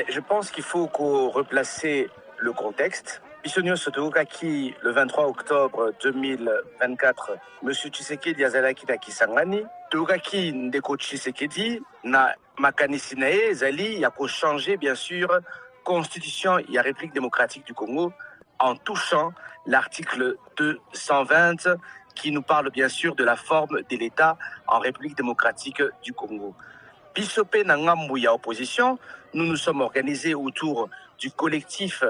Je pense qu'il faut qu'on replace le contexte. Bisogno Sotogaki, le 23 octobre 2024, M. Tshisekedi azalaki na Kisangani. Togaki ndeko Tshisekedi na makanisi na ye ezali ya ko changer bien sûr constitution ya République démocratique du Congo en touchant l'article 220 qui nous parle bien sûr de la forme de l'État en République démocratique du Congo. Bisopé Nangambuya opposition, nous nous sommes organisés autour du collectif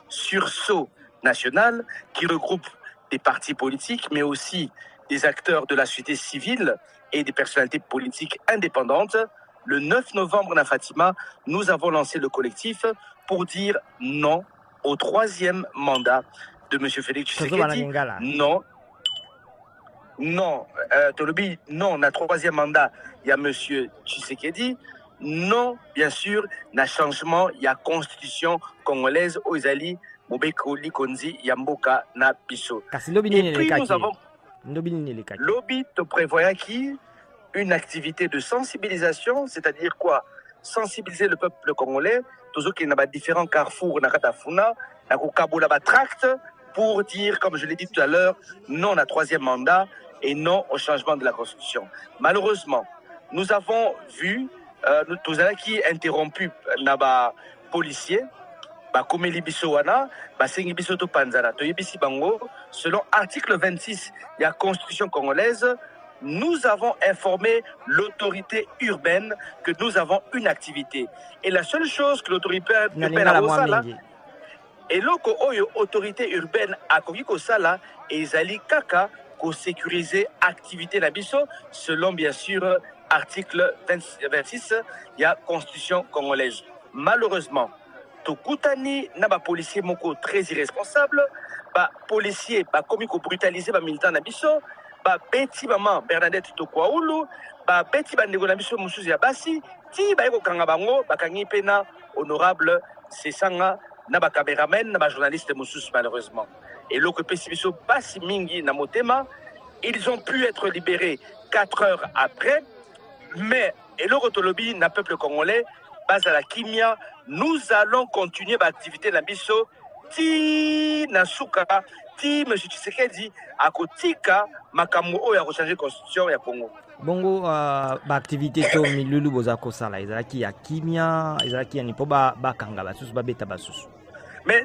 Sursaut National qui regroupe des partis politiques mais aussi des acteurs de la société civile et des personnalités politiques indépendantes. Le 9 novembre à Fatima, nous avons lancé le collectif pour dire non au troisième mandat de M. Félix Tshisekedi. Non. Non, Tolobi, non, na troisième mandat, il y a M. Tshisekedi. Non, bien sûr, na changement, il y a constitution congolaise, Oizali, Mobeko, Likonzi, Yamboka, na Biso. Et puis nous avons lobby te prévoyant qui une activité de sensibilisation, c'est-à-dire quoi? Sensibiliser le peuple congolais, tous qui n'ont différents carrefours, na Katafuna, na Kaboula tract, pour dire, comme je l'ai dit tout à l'heure, non à troisième mandat et non au changement de la Constitution. Malheureusement, nous avons vu tous qui interrompu naba policiers, comme Libiso wana, Sengi biso to panzana, to yebisi bango, selon article 26 de la Constitution congolaise, nous avons informé l'autorité urbaine que nous avons une activité. Et la seule chose que l'autorité urbaine a fait, et l'autorité urbaine a commis ça, et Zali Kaka, pour sécuriser l'activité de biso, selon bien sûr article 26 de la Constitution congolaise. Malheureusement, Tokutani n'a pas policier moko très irresponsable, policier commis ko brutaliser militant na biso, beti maman Bernadette Tokwaulu, beti bandeko na biso musuzi ya basi, ti eko kanga bango, bakangi pena honorable Sesanga na cameraman na journaliste musuzi malheureusement. Et l'autre Pessibiso basi mingi na motema, ils ont pu être libérés 4 heures après, mais et l'autre lobby na peuple congolais, base à la kimia, nous allons continuer l'activité na biso ti na suka ti M. Tshisekedi akotika makambo oyo ya changer constitution ya Congo. Bongo activité to milulu bozako sala ezalaki ya kimia, ezalaki ya nipo ba kanga basusu ba beta basusu. Mais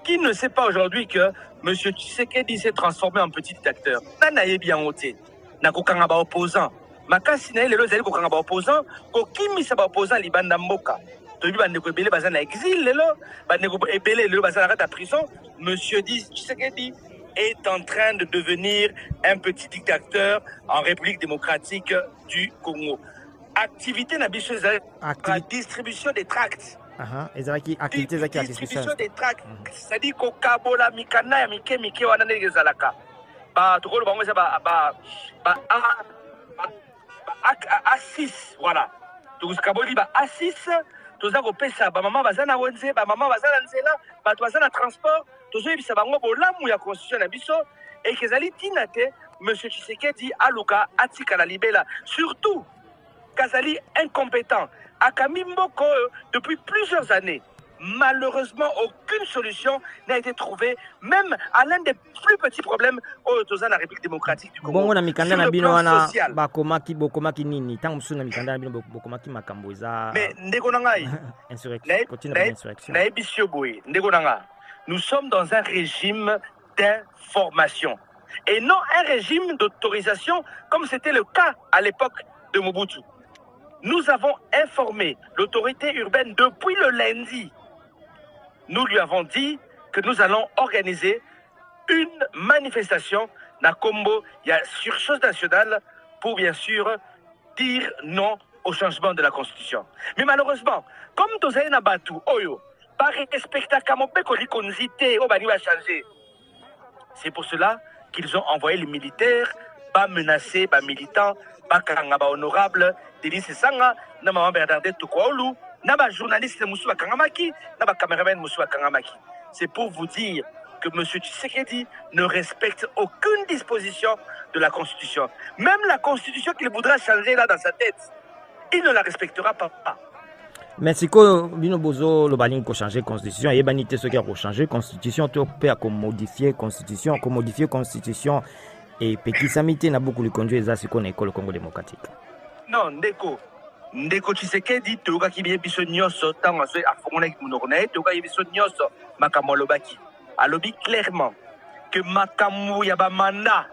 qui ne sait pas aujourd'hui que M. Tshisekedi s'est transformé en petit dictateur? Nanaye bien ôté. Na kokanga ba opposant. Makasi na lelo zali kokanga ba opposant, ko kimisa ba opposant libanda mboka. Tobi bandeko ebele baza na exil lelo, bandeko ebele lelo baza na prison. Monsieur Tshisekedi est en train de devenir un petit dictateur en République démocratique du Congo. Activité na biso la distribution des tracts. Distribution des tracts, c'est-à-dire qu'au Kabola Mikana ya mike wana ndenge zalaka. Tokolo bango za A6, voilà. Donc Kaboli A6, toza ko pesa ba mama bazana wenze, ba mama bazana nzela, ba bazana transport, tozo yebisa bango bolamu ya constitution na biso et kezali tinate monsieur Tshisekedi aluka atika la libela, surtout Kazali incompétent. Akami Mboko, depuis plusieurs années, malheureusement, aucune solution n'a été trouvée, même à l'un des plus petits problèmes au la République démocratique du Congo. Sur le plan social. Mais nous sommes dans un régime d'information et non un régime d'autorisation comme c'était le cas à l'époque de Mobutu. Nous avons informé l'autorité urbaine depuis le lundi. Nous lui avons dit que nous allons organiser une manifestation na Combo, il y a surchose nationale pour bien sûr dire non au changement de la Constitution. Mais malheureusement, comme Tozaï Nabatu, Oyo, pas respecter Kamopeko Likonzité, Obani va changer. C'est pour cela qu'ils ont envoyé les militaires, pas menacés, pas militants, pas karanga, pas honorables, Denis Sanga, na maman Bernadette Tokwaolu, na ba journaliste Moussouba Kangamaki, na ba caméraman Moussouba Kangamaki. C'est pour vous dire que M. Tshisekedi ne respecte aucune disposition de la Constitution. Même la Constitution qu'il voudra changer là dans sa tête, il ne la respectera pas. Mais si ko bino bozo le baling ko changer constitution et banité ce qui a changer constitution to peut ko modifier constitution et petit samité na beaucoup le conduire ça c'est qu'on école Congo démocratique. Non, ndeko Tshisekedi toka ki bien biso nyonso tanga so afongona ki munokona toka biso nyonso makambo lobaki. Alobi clairement que makambo ya ba mandat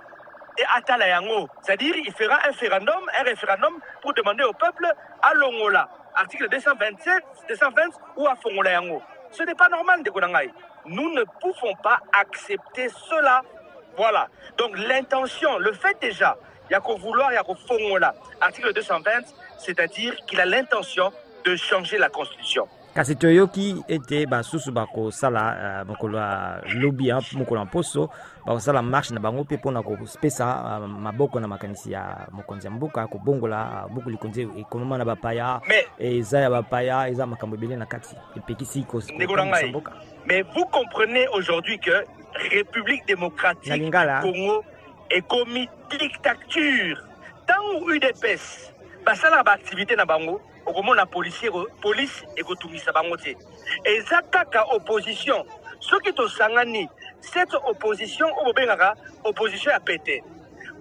et atala yango, c'est-à-dire il fera un référendum pour demander au peuple à Longola. Article 227, 220 ou à Fongola yango. Ce n'est pas normal de Konangai. Nous ne pouvons pas accepter cela. Voilà. Donc l'intention, le fait déjà, il y a qu'au vouloir, il y a qu'au Fongola. Article 220, c'est-à-dire qu'il a l'intention de changer la constitution. Kasi toyoki ete basusu bako sala mokolo lobby mokolo mposo bako sala marche na bango pe pona ko spesa maboko na makanisi ya mokonzi mbuka ko bongola buku likonzi ekonoma na bapaya eza ya bapaya eza makambo belé na kati epekisi ko mboka. Mais vous comprenez aujourd'hui que République démocratique du Congo est commis dictature. Tant ou UDPS basala ba activité na bango au la police et kotumisa bango te. Et ça kaka opposition. Ce qui est sangani, cette opposition au bengaka opposition à pété.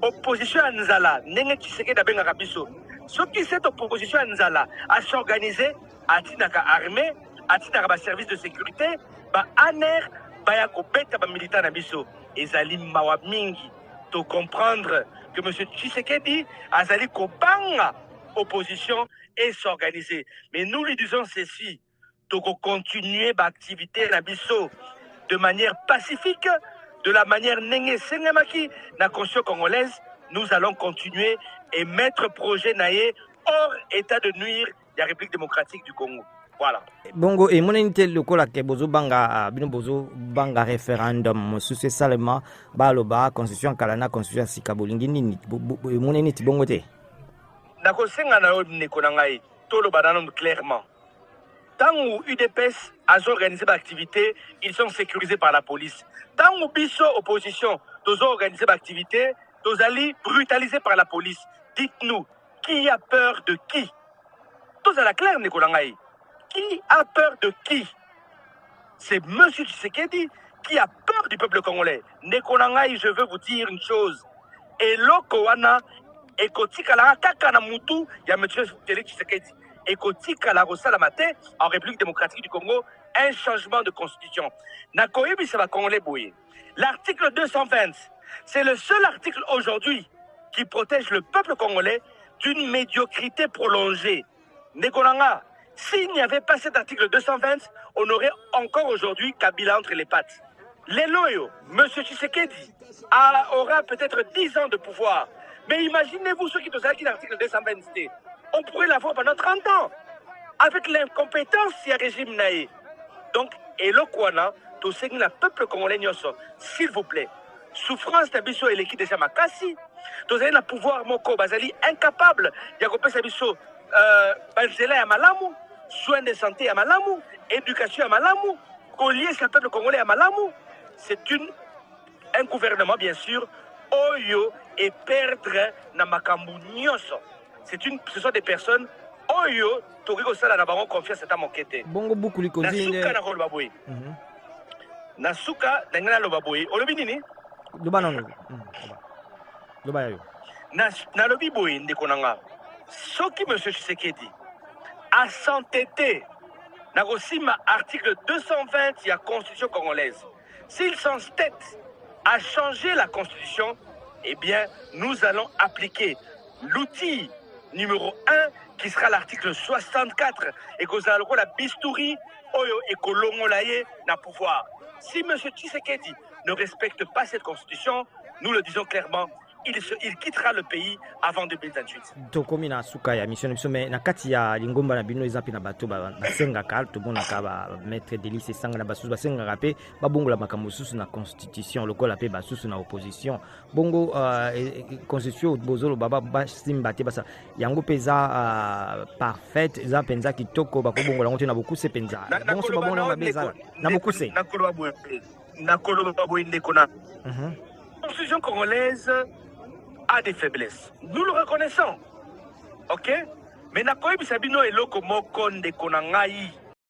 Opposition à Nzala, nenge Tshisekedi bengaka biso. Ce qui cette opposition à Nzala a s'organiser à tinaka armée, à tinaka ba service de sécurité, ba aner, ba ya kobeta ba militant na biso. Ezali mawa mingi to comprendre que monsieur Tshisekedi azali kobanga opposition et s'organiser. Mais nous lui disons ceci, de continuer l'activité Nabiso de manière pacifique, de la manière Nenge Sengemaki, la conscience congolaise, nous allons continuer et mettre projet Naye hors état de nuire de la République démocratique du Congo. Voilà. Bongo et mon unité le kola ke bozo banga bino bozo banga référendum c'est seulement baloba constitution kalana constitution sikabolingi nini mon unité bongo te. Nakosenga na ndeko na ngai tolo banano clairement. Tant où UDPS a organisé l'activité, ils sont sécurisés par la police. Tant où biso opposition, tous organisé l'activité, tous allés brutalisés par la police. Dites-nous, qui a peur de qui? Tous à la claire ndeko na ngai. Qui a peur de qui? C'est monsieur Tshisekedi qui a peur du peuple congolais. Ndeko na ngai, je veux vous dire une chose. Et lokowana ekotika la kaka na mutu ya monsieur Félix Tshisekedi ekotika la rosala matin en République démocratique du Congo un changement de constitution na koyebi ça va congolais boye. L'article 220 c'est le seul article aujourd'hui qui protège le peuple congolais d'une médiocrité prolongée. Nekonanga, s'il n'y avait pas cet article 220, on aurait encore aujourd'hui Kabila entre les pattes. Les loyaux, monsieur Tshisekedi aura peut-être 10 ans de pouvoir. Mais imaginez-vous ceux qui ont acquis l'article 220. On pourrait l'avoir pendant 30 ans. Avec l'incompétence, il y a régime naïe. Donc, et le Kwana, tout ce qui est le peuple congolais, s'il vous plaît, souffrance d'abisso et l'équipe déjà makasi, tout ce qui est le pouvoir moko, bazali incapable, il y a coupé d'abisso, banzela ya malamu, soins de santé à malamu, éducation à malamu, collier ce peuple congolais à malamu. C'est un gouvernement, bien sûr, oyo et perdre na makambu nyoso. Ce sont des personnes oyo tokiko sala na bango confiance à mokete. Bongo beaucoup li kozine. Nasuka na rolo baboy. Nasuka dangana lo baboy. Olobi nini? Loba non. Loba yo. Na lobi boy ndeko nanga. Soki monsieur Tshisekedi a s'entêté na kosima article 220 ya constitution congolaise. S'il s'entête à changer la constitution, eh bien, nous allons appliquer l'outil numéro 1 qui sera l'article 64 et que nous allons la bistouri oyo et kolongolaye na pouvoir. Si M. Tshisekedi ne respecte pas cette constitution, nous le disons clairement, il quittera le pays avant 2028. Tokomi na suka ya mission mais na kati ya lingomba na bino ezampi na bato basenga kal to bona ka ba maître Delice sanga na basusu basenga rapé ba bongola makambo susu na constitution lokola pe basusu na opposition bongo constitution bozolo baba basimba te basa yango peza parfaite za penza kitoko ba ko bongola ngote na bokuse penza bon so ba bongola beza na bokuse na koloba boy ndekona. Constitution congolaise a des faiblesses. Nous le reconnaissons. Ok? me nakoyebisa bino eloko moko ndeko na ngai